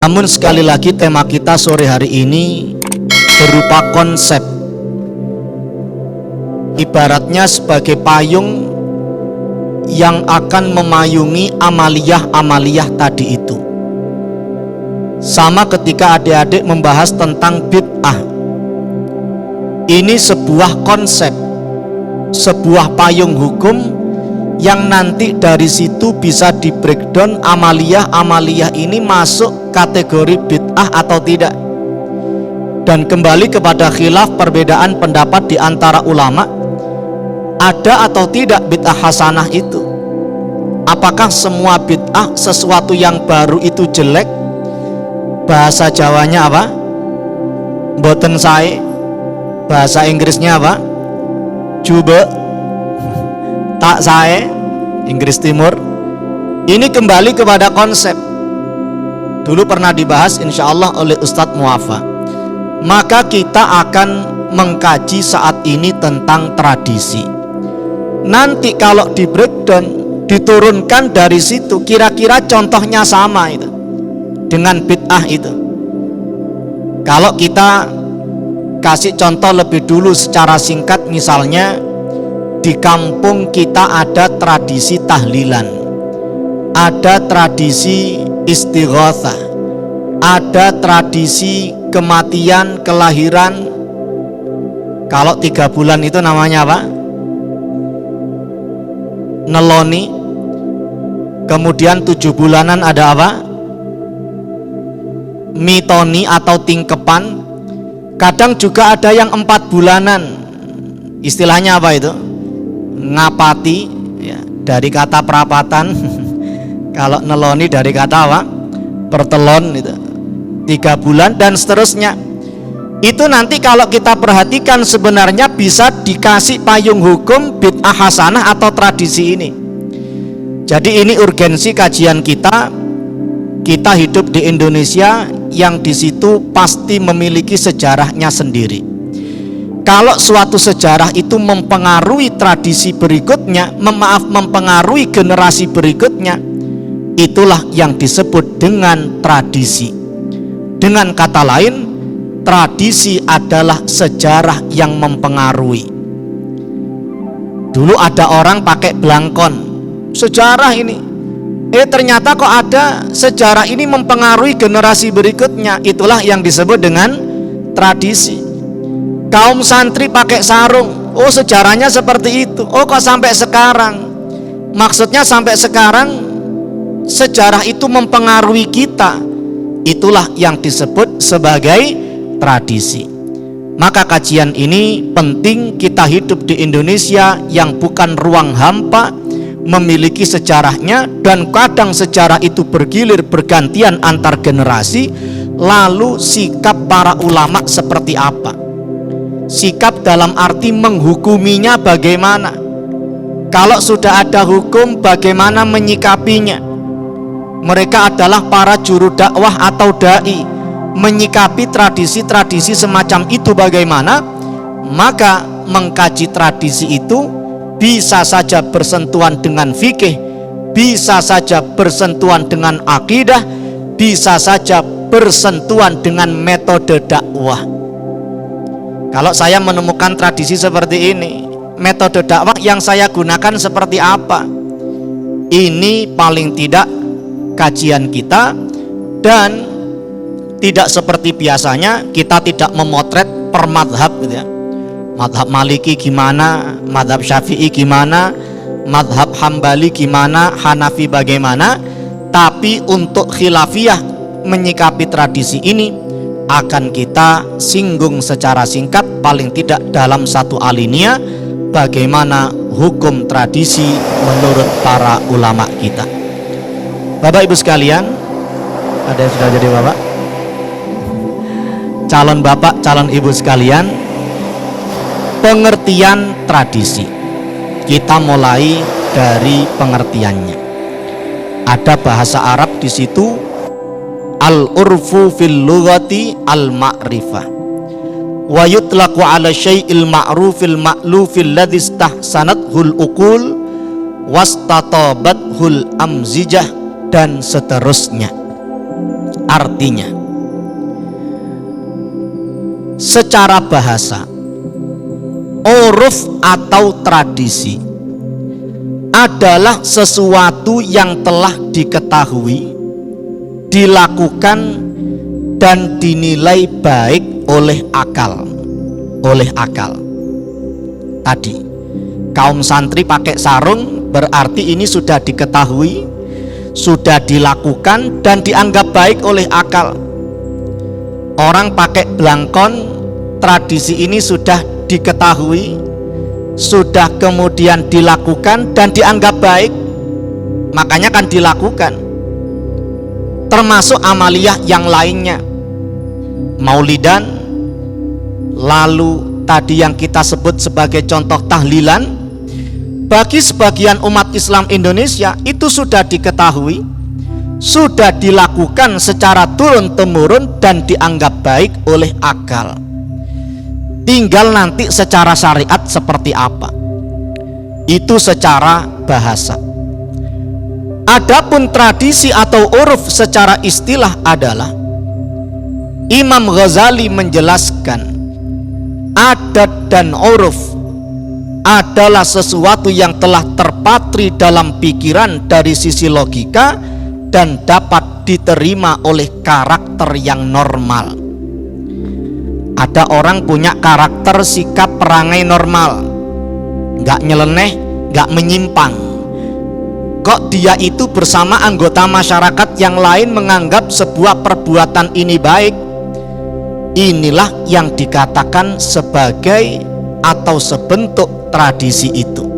Namun sekali lagi tema kita sore hari ini berupa konsep, ibaratnya sebagai payung yang akan memayungi amaliyah-amaliyah tadi itu. Sama ketika adik-adik membahas tentang bid'ah, ini sebuah konsep, sebuah payung hukum yang nanti dari situ bisa di breakdown amaliyah-amaliyah ini masuk kategori bid'ah atau tidak. Dan kembali kepada khilaf, perbedaan pendapat di antara ulama, ada atau tidak bid'ah hasanah itu. Apakah semua bid'ah, sesuatu yang baru itu jelek? Bahasa Jawanya apa? Mboten sae. Bahasa Inggrisnya apa? Jube tak sae, Inggris Timur. Ini kembali kepada konsep. Dulu pernah dibahas insya Allah oleh Ustadz Muafa. Maka kita akan mengkaji saat ini tentang tradisi. Nanti kalau di breakdown, diturunkan dari situ, kira-kira contohnya sama itu dengan bid'ah itu. Kalau kita kasih contoh lebih dulu secara singkat, misalnya di kampung kita ada tradisi tahlilan, ada tradisi istighatsah, ada tradisi kematian, kelahiran. Kalau 3 bulan itu namanya apa? Neloni. Kemudian 7 bulanan ada apa? Mitoni atau tingkepan. Kadang juga ada yang 4 bulanan. Istilahnya apa itu? Ngapati, ya, dari kata perapatan. Kalau neloni dari kata apa? Pertelon itu. 3 bulan dan seterusnya. Itu nanti kalau kita perhatikan sebenarnya bisa dikasih payung hukum bid'ah hasanah atau tradisi ini. Jadi ini urgensi kajian kita. Kita hidup di Indonesia yang di situ pasti memiliki sejarahnya sendiri. Kalau suatu sejarah itu mempengaruhi tradisi berikutnya, mempengaruhi generasi berikutnya, itulah yang disebut dengan tradisi. Dengan kata lain, tradisi adalah sejarah yang mempengaruhi. Dulu ada orang pakai belangkon, sejarah ini. Ternyata kok ada sejarah ini mempengaruhi generasi berikutnya, itulah yang disebut dengan tradisi. Kaum santri pakai sarung, oh sejarahnya seperti itu. Oh kok sampai sekarang? Maksudnya sampai sekarang sejarah itu mempengaruhi kita. Itulah yang disebut sebagai tradisi. Maka kajian ini penting. Kita hidup di Indonesia yang bukan ruang hampa, memiliki sejarahnya, dan kadang sejarah itu bergilir bergantian antar generasi. Lalu sikap para ulama seperti apa? Sikap dalam arti menghukuminya bagaimana? Kalau sudah ada hukum, bagaimana menyikapinya? Mereka adalah para juru dakwah atau dai. Menyikapi tradisi-tradisi semacam itu bagaimana? Maka mengkaji tradisi itu bisa saja bersentuhan dengan fikih, bisa saja bersentuhan dengan akidah, bisa saja bersentuhan dengan metode dakwah. Kalau saya menemukan tradisi seperti ini, metode dakwah yang saya gunakan seperti apa? Ini paling tidak kajian kita, dan tidak seperti biasanya kita tidak memotret per madhab gitu ya. Madhab Maliki gimana, madhab Syafi'i gimana, madhab Hambali gimana, Hanafi bagaimana. Tapi untuk khilafiyah menyikapi tradisi ini akan kita singgung secara singkat, paling tidak dalam satu alinea, bagaimana hukum tradisi menurut para ulama kita. Bapak Ibu sekalian, ada yang sudah jadi bapak? Calon bapak, calon ibu sekalian, pengertian tradisi. Kita mulai dari pengertiannya. Ada bahasa Arab di situ, al-urfu fil lughati al-ma'rifah. Wa yutlaqu 'ala syai'il ma'rufil ma'lufil ladzi istahsanathul uqul wastatabathul amzijah, dan seterusnya. Artinya, secara bahasa, uruf atau tradisi adalah sesuatu yang telah diketahui, dilakukan, dan dinilai baik oleh akal. Tadi kaum santri pakai sarung, berarti ini sudah diketahui, sudah dilakukan, dan dianggap baik oleh akal. Orang pakai belangkon, tradisi ini sudah diketahui, sudah kemudian dilakukan dan dianggap baik, makanya kan dilakukan. Termasuk amaliyah yang lainnya, maulidan, lalu tadi yang kita sebut sebagai contoh tahlilan, bagi sebagian umat Islam Indonesia itu sudah diketahui, sudah dilakukan secara turun-temurun dan dianggap baik oleh akal. Tinggal nanti secara syariat seperti apa, itu secara bahasa. Adapun tradisi atau uruf secara istilah adalah, Imam Ghazali menjelaskan, adat dan uruf adalah sesuatu yang telah terpatri dalam pikiran dari sisi logika dan dapat diterima oleh karakter yang normal. Ada orang punya karakter sikap perangai normal, gak nyeleneh, gak menyimpang. Kok dia itu bersama anggota masyarakat yang lain menganggap sebuah perbuatan ini baik? Inilah yang dikatakan sebagai atau sebentuk tradisi itu.